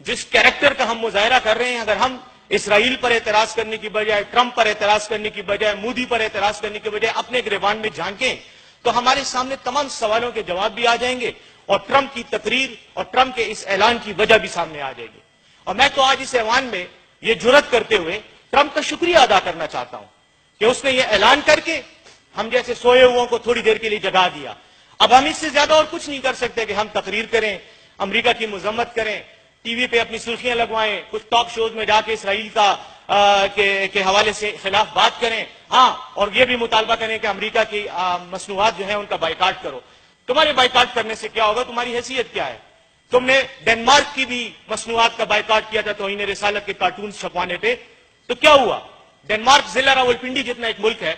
جس کیریکٹر کا ہم مظاہرہ کر رہے ہیں، اگر ہم اسرائیل پر اعتراض کرنے کی بجائے، ٹرمپ پر اعتراض کرنے کی بجائے، مودی پر اعتراض کرنے کی بجائے اپنے گریبان میں جھانکیں تو ہمارے سامنے تمام سوالوں کے جواب بھی آ جائیں گے، اور ٹرمپ کی تقریر اور ٹرمپ کے اس اعلان کی وجہ بھی سامنے آ جائے گی۔ اور میں تو آج اس ایوان میں یہ جرات کرتے ہوئے ٹرمپ کا شکریہ ادا کرنا چاہتا ہوں کہ اس نے یہ اعلان کر کے ہم جیسے سوئے ہوئوں کو تھوڑی دیر کے لیے جگا دیا۔ اب ہم اس سے زیادہ اور کچھ نہیں کر سکتے کہ ہم تقریر کریں، امریکہ کی مذمت کریں، ٹی وی پہ اپنی سرخیاں لگوائیں، کچھ ٹاک شوز میں جا کے اسرائیل کے حوالے سے خلاف بات کریں، ہاں، اور یہ بھی مطالبہ کریں کہ امریکہ کی مصنوعات جو ہیں ان کا بائیکاٹ کرو۔ تمہارے بائیکاٹ کرنے سے کیا ہوگا؟ تمہاری حیثیت کیا ہے؟ تم نے ڈنمارک کی بھی مصنوعات کا بائیکاٹ کیا تھا توہین رسالت کے کارٹونز چھپوانے پہ، تو کیا ہوا؟ ڈنمارک ضلع راولپنڈی جتنا ایک ملک ہے،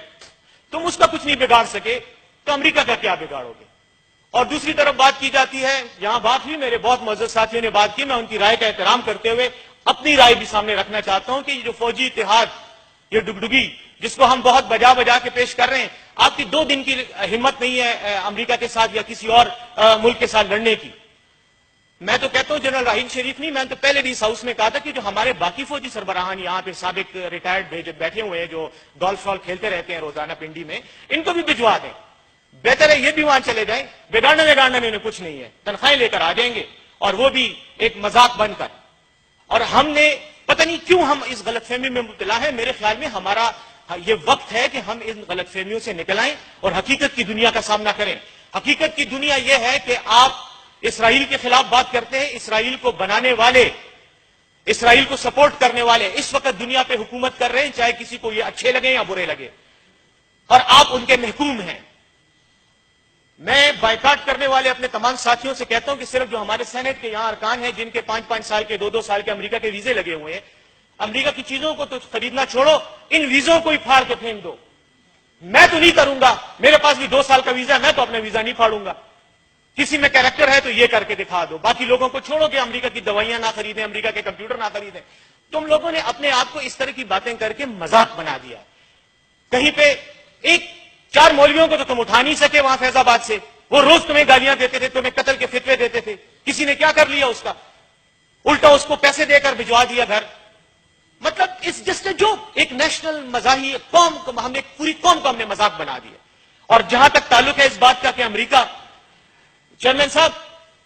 تم اس کا کچھ نہیں بگاڑ سکے تو امریکہ کا کیا بگاڑو گے؟ اور دوسری طرف بات کی جاتی ہے، یہاں بات ہوئی، میرے بہت معزز ساتھیوں نے بات کی، میں ان کی رائے کا احترام کرتے ہوئے اپنی رائے بھی سامنے رکھنا چاہتا ہوں کہ یہ جو فوجی اتحاد، یہ ڈگڈگی جس کو ہم بہت بجا بجا کے پیش کر رہے ہیں، آپ کی 2 دن کی ہمت نہیں ہے امریکہ کے ساتھ یا کسی اور ملک کے ساتھ لڑنے کی۔ میں تو کہتا ہوں جنرل راحیل شریف نہیں، میں نے تو پہلے بھی اس ہاؤس میں کہا تھا کہ جو ہمارے باقی فوجی سربراہان یہاں پہ سابق ریٹائرڈ بیٹھے ہوئے ہیں جو گولف شال کھیلتے رہتے ہیں روزانہ پنڈی میں، ان کو بھی بھجوا دیں، بہتر ہے یہ بھی وہاں چلے جائیں، بگاڑنے میں انہیں کچھ نہیں ہے، تنخواہیں لے کر آ جائیں گے، اور وہ بھی ایک مذاق بن کر۔ اور ہم نے پتہ نہیں کیوں ہم اس غلط فہمی میں مبتلا ہے، میرے خیال میں ہمارا یہ وقت ہے کہ ہم ان غلط فہمیوں سے نکل آئیں اور حقیقت کی دنیا کا سامنا کریں۔ حقیقت کی دنیا یہ ہے کہ آپ اسرائیل کے خلاف بات کرتے ہیں، اسرائیل کو بنانے والے، اسرائیل کو سپورٹ کرنے والے اس وقت دنیا پہ حکومت کر رہے ہیں، چاہے کسی کو یہ اچھے لگے یا برے لگے، اور آپ ان کے محکوم ہیں۔ میں بائیکاٹ کرنے والے اپنے تمام ساتھیوں سے کہتا ہوں کہ صرف جو ہمارے سینٹ کے یہاں ارکان ہیں جن کے 5 سال کے 2 سال کے امریکہ کے ویزے لگے ہوئے ہیں، امریکہ کی چیزوں کو تو خریدنا چھوڑو، ان ویزوں کو ہی پھاڑ کے پھینک دو۔ میں تو نہیں کروں گا، میرے پاس بھی 2 سال کا ویزا ہے، میں تو اپنا ویزا نہیں پھاڑوں گا۔ کسی میں کیریکٹر ہے تو یہ کر کے دکھا دو، باقی لوگوں کو چھوڑو کہ امریکہ کی دوائیاں نہ خریدیں، امریکہ کے کمپیوٹر نہ خریدیں۔ تم لوگوں نے اپنے آپ کو اس طرح کی باتیں کر کے مذاق بنا دیا۔ کہیں پہ 4 مولویوں کو تو تم اٹھا نہیں سکے وہاں فیض آباد سے، وہ روز تمہیں گالیاں دیتے تھے، تمہیں قتل کے فتوے دیتے تھے، کسی نے کیا کر لیا اس کا؟ الٹا اس کو پیسے دے کر بھجوا دیا گھر۔ مطلب اس جس نے جو ایک نیشنل مزاحی قوم کو، ہم نے پوری قوم کو ہم نے مذاق بنا دیا۔ اور جہاں تک تعلق ہے اس بات کا کہ امریکہ، چیئرمین صاحب،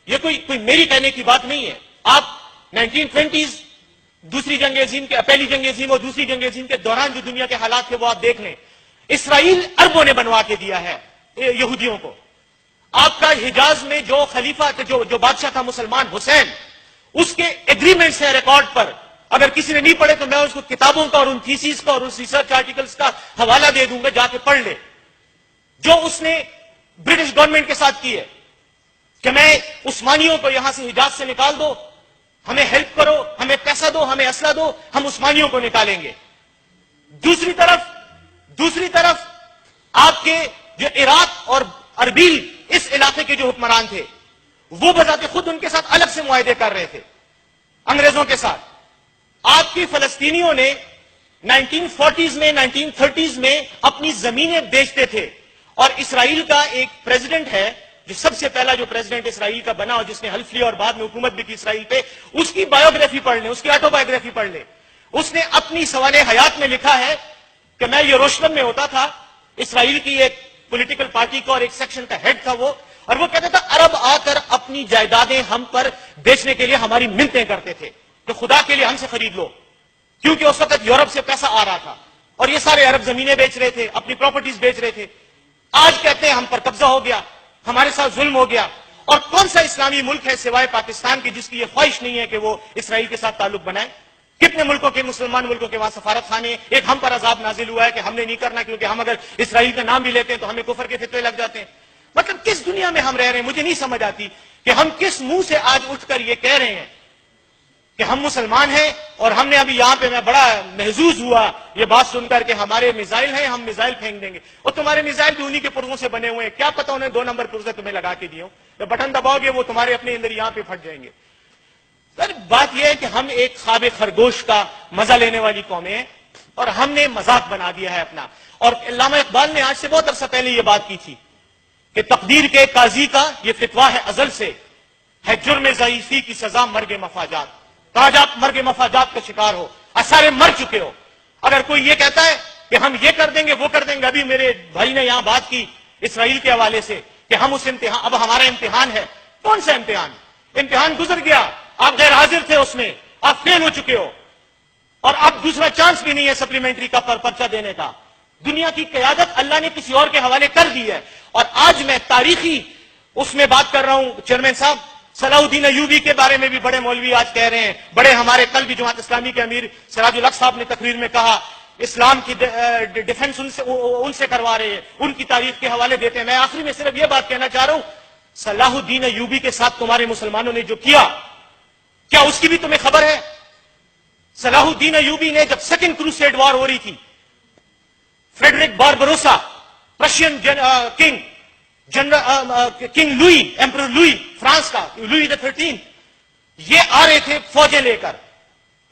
یہ کوئی میری کہنے کی بات نہیں ہے، آپ 1920s دوسری جنگ عظیم کے، پہلی جنگ عظیم اور دوسری جنگ عظیم کے دوران جو دنیا کے حالات تھے وہ آپ دیکھ لیں۔ اسرائیل اربوں نے بنوا کے دیا ہے یہودیوں کو۔ آپ کا حجاز میں جو خلیفہ جو بادشاہ تھا مسلمان حسین، اس کے ایگریمنٹس ہیں ریکارڈ پر، اگر کسی نے نہیں پڑھے تو میں اس کو کتابوں کا اور ان تھیسیز کا اور اس ریسرچ آرٹیکلز کا حوالہ دے دوں گا، جا کے پڑھ لے، جو اس نے برٹش گورنمنٹ کے ساتھ کی ہے کہ میں عثمانیوں کو یہاں سے حجاز سے نکال دو، ہمیں ہیلپ کرو، ہمیں پیسہ دو، ہمیں اسلحہ دو، ہم عثمانیوں کو نکالیں گے۔ دوسری طرف آپ کے جو عراق اور اربیل اس علاقے کے جو حکمران تھے، وہ بذات خود ان کے ساتھ الگ سے معاہدے کر رہے تھے انگریزوں کے ساتھ۔ آپ کی فلسطینیوں نے 1940s میں 1930s میں اپنی زمینیں بیچتے تھے، اور اسرائیل کا ایک پریزیڈنٹ ہے جو سب سے پہلا جو پریزیڈنٹ اسرائیل کا بنا اور جس نے حلف لیا اور بعد میں حکومت بھی کی اسرائیل پہ، اس کی بایوگرافی پڑھ لیں، اس کی آٹو بایوگرافی پڑھ لیں۔ اس نے اپنی سوانح حیات میں لکھا ہے کہ میں یروشلم میں ہوتا تھا، اسرائیل کی ایک پولیٹیکل پارٹی کا اور ایک سیکشن کا ہیڈ تھا وہ، اور وہ کہتا تھا عرب آ کر اپنی جائیدادیں ہم پر بیچنے کے لیے ہماری منتیں کرتے تھے کہ خدا کے لیے ہم سے خرید لو، کیونکہ اس وقت یورپ سے پیسہ آ رہا تھا، اور یہ سارے عرب زمینیں بیچ رہے تھے، اپنی پراپرٹیز بیچ رہے تھے۔ آج کہتے ہیں ہم پر قبضہ ہو گیا، ہمارے ساتھ ظلم ہو گیا۔ اور کون سا اسلامی ملک ہے سوائے پاکستان کے جس کی یہ خواہش نہیں ہے کہ وہ اسرائیل کے ساتھ تعلق بنائے؟ کتنے ملکوں کے، مسلمان ملکوں کے وہاں سفارت خانے، ایک ہم پر عذاب نازل ہوا ہے کہ ہم نے نہیں کرنا کیونکہ ہم اگر اسرائیل کا نام بھی لیتے ہیں تو ہمیں کفر کے فتوے لگ جاتے ہیں۔ مطلب کس دنیا میں ہم رہ رہے ہیں؟ مجھے نہیں سمجھ آتی کہ ہم کس منہ سے آج اٹھ کر یہ کہہ رہے ہیں کہ ہم مسلمان ہیں، اور ہم نے ابھی یہاں پہ میں بڑا محظوظ ہوا یہ بات سن کر کہ ہمارے میزائل ہیں، ہم میزائل پھینک دیں گے، اور تمہارے میزائل بھی انہی کے پرزوں سے بنے ہوئے ہیں، کیا پتہ انہیں 2 نمبر پرزے تمہیں لگا کے دیے ہوں، تو بٹن دباؤ گے وہ تمہارے اپنے اندر یہاں پہ پھٹ جائیں گے۔ سر بات یہ ہے کہ ہم ایک خواب خرگوش کا مزہ لینے والی قومیں ہیں، اور ہم نے مذاق بنا دیا ہے اپنا۔ اور علامہ اقبال نے آج سے بہت عرصہ پہلے یہ بات کی تھی کہ تقدیر کے قاضی کا یہ فتویٰ ہے ازل سے، ہے جرم ضعیفی کی سزا مرگ مفاجات۔ تو آج آپ مرگ مفادات کا شکار ہو، سارے مر چکے ہو۔ اگر کوئی یہ کہتا ہے کہ ہم یہ کر دیں گے وہ کر دیں گے، ابھی میرے بھائی نے یہاں بات کی اسرائیل کے حوالے سے کہ ہم اس امتحان، اب ہمارا امتحان ہے، کون سا امتحان؟ امتحان گزر گیا، آپ غیر حاضر تھے اس میں، آپ فیل ہو چکے ہو، اور اب دوسرا چانس بھی نہیں ہے سپلیمنٹری کا پرچہ دینے کا۔ دنیا کی قیادت اللہ نے کسی اور کے حوالے کر دی ہے۔ اور آج میں تاریخی اس میں بات کر رہا ہوں چیئرمین صاحب، صلاح الدین ایوبی کے بارے میں بھی بڑے مولوی آج کہہ رہے ہیں، بڑے ہمارے کل بھی جماعت اسلامی کے امیر سراج الحق صاحب نے تقریر میں کہا اسلام کی ڈیفنس ان سے کروا رہے ہیں، ان کی تاریخ کے حوالے دیتے ہیں۔ میں آخری میں صرف یہ بات کہنا چاہ رہا ہوں، صلاح الدین ایوبی کے ساتھ تمہارے مسلمانوں نے جو کیا، کیا اس کی بھی تمہیں خبر ہے؟ صلاح الدین ایوبی نے جب سیکنڈ کروسیڈ وار ہو رہی تھی، فریڈرک باربروسا رشین کنگ لوئی، ایمپرر لوئی فرانس کا، لوئی the 13، یہ آ رہے تھے فوجیں لے کر،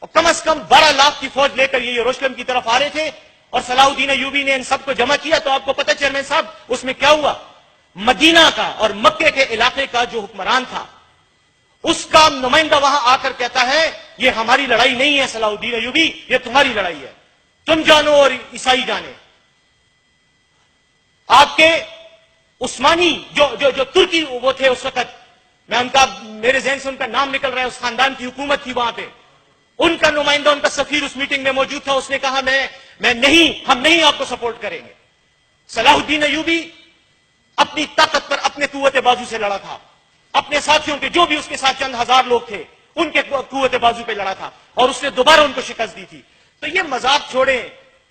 اور کم از کم 12 لاکھ کی فوج لے کر یہ یروشلم کی طرف آ رہے تھے، اور صلاح الدین ایوبی نے ان سب کو جمع کیا۔ تو آپ کو پتہ چیئرمین صاحب اس میں کیا ہوا؟ مدینہ کا اور مکے کے علاقے کا جو حکمران تھا، اس کا نمائندہ وہاں آ کر کہتا ہے یہ ہماری لڑائی نہیں ہے صلاح الدین ایوبی، یہ تمہاری لڑائی ہے، تم جانو اور عیسائی جانے۔ آپ کے عثمانی جو ترکی وہ تھے اس وقت، میں ان کا، میرے ذہن سے ان کا نام نکل رہا ہے، اس خاندان کی حکومت تھی وہاں پہ، ان کا نمائندہ، ان کا سفیر اس میٹنگ میں موجود تھا، اس نے کہا ہم نہیں آپ کو سپورٹ کریں گے۔ صلاح الدین ایوبی اپنی طاقت پر اپنے قوت بازو سے لڑا تھا، اپنے ساتھیوں کے، جو بھی اس کے ساتھ چند ہزار لوگ تھے ان کے قوت بازو پہ لڑا تھا، اور اس نے دوبارہ ان کو شکست دی تھی۔ تو یہ مذاق چھوڑیں،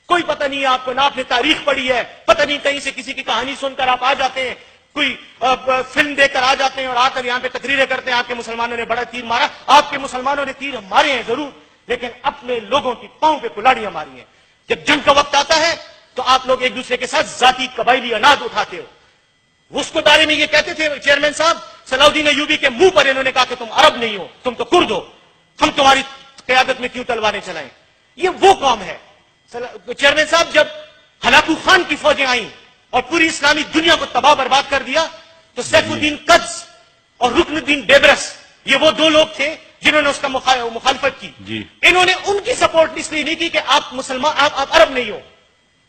کوئی پتہ نہیں ہے آپ کو، نہ آپ نے تاریخ پڑھی ہے، پتہ نہیں کہیں سے کسی کی کہانی سن کر آپ آ جاتے ہیں، کوئی فلم دیکھ کر آ جاتے ہیں اور آ کر یہاں پہ تقریریں کرتے ہیں آپ کے مسلمانوں نے بڑا تیر مارا۔ آپ کے مسلمانوں نے تیر مارے ہیں ضرور، لیکن اپنے لوگوں کی پاؤں پہ کلاڑیاں ماری ہیں۔ جب جنگ کا وقت آتا ہے تو آپ لوگ ایک دوسرے کے ساتھ ذاتی قبائلی اناد اٹھاتے ہو۔ اس کو بارے میں یہ کہتے تھے چیئرمین صاحب، صلاح الدین ایوبی کے منہ پر انہوں نے کہا کہ تم عرب نہیں ہو، تم تو کرد ہو، ہم تمہاری قیادت میں کیوں تلواریں چلائیں؟ یہ وہ قوم ہے۔ چیئرمین صاحب، جب ہلاکو خان کی فوجیں آئیں اور پوری اسلامی دنیا کو تباہ برباد کر دیا، تو سیف الدین قدس اور رکن الدین بیبرس، یہ وہ دو لوگ تھے جنہوں نے اس کا مخالفت کی۔ انہوں نے ان کی سپورٹ اس لیے نہیں کی کہ آپ مسلمان، آپ عرب نہیں ہو،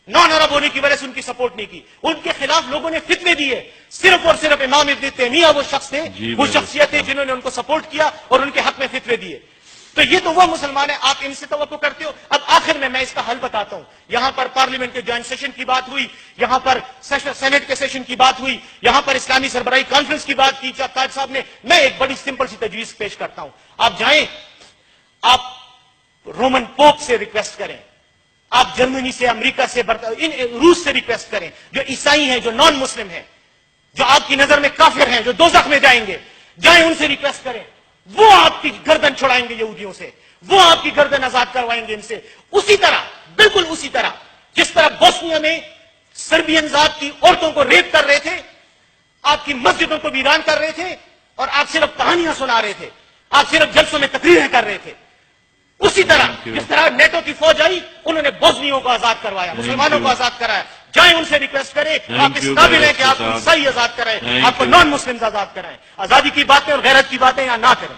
نان عرب ہونے کی وجہ سے ان کی سپورٹ نہیں کی۔ ان کے خلاف لوگوں نے فتوے دیے، صرف اور صرف امام ابن تیمیہ وہ شخص تھے، وہ شخصیت تھے جنہوں نے ان کو سپورٹ کیا اور ان کے حق میں فتوے دیے۔ تو یہ تو وہ مسلمان ہیں، آپ ان سے توقع کرتے ہو۔ اب آخر میں اس کا حل بتاتا ہوں۔ یہاں پر پارلیمنٹ کے جوائنٹ سیشن کی بات ہوئی، یہاں پر سینٹ کے سیشن کی بات ہوئی، یہاں پر اسلامی سربراہی کانفرنس کی بات کی قائد صاحب نے۔ میں ایک بڑی سمپل سی تجویز پیش کرتا ہوں، آپ جائیں، آپ رومن پوپ سے ریکویسٹ کریں، آپ جرمنی سے، امریکہ سے، روس سے ریکویسٹ کریں، جو عیسائی ہیں، جو نان مسلم ہیں، جو آپ کی نظر میں کافر ہیں، جو دوزخ میں جائیں گے، جائیں ان سے ریکویسٹ کریں، وہ آپ کی گردن چھڑائیں گے یہودیوں سے، وہ آپ کی گردن آزاد کروائیں گے ان سے، اسی طرح، بالکل اسی طرح جس طرح بوسنیا میں سربین ذات کی عورتوں کو ریپ کر رہے تھے، آپ کی مسجدوں کو ویران کر رہے تھے، اور آپ صرف کہانیاں سنا رہے تھے، آپ صرف جلسوں میں تقریریں کر رہے تھے، اسی طرح جس طرح نیٹو کی فوج آئی انہوں نے بوسنیوں کو آزاد کروایا، مسلمانوں کو آزاد کرایا۔ جائیں ان سے ریکویسٹ کریں، آپ اس قابل ہیں کہ آپ عیسائی آزاد کرائیں، آپ کو نان مسلم آزاد کرائیں۔ آزادی کی باتیں اور غیرت کی باتیں یہاں نہ کریں۔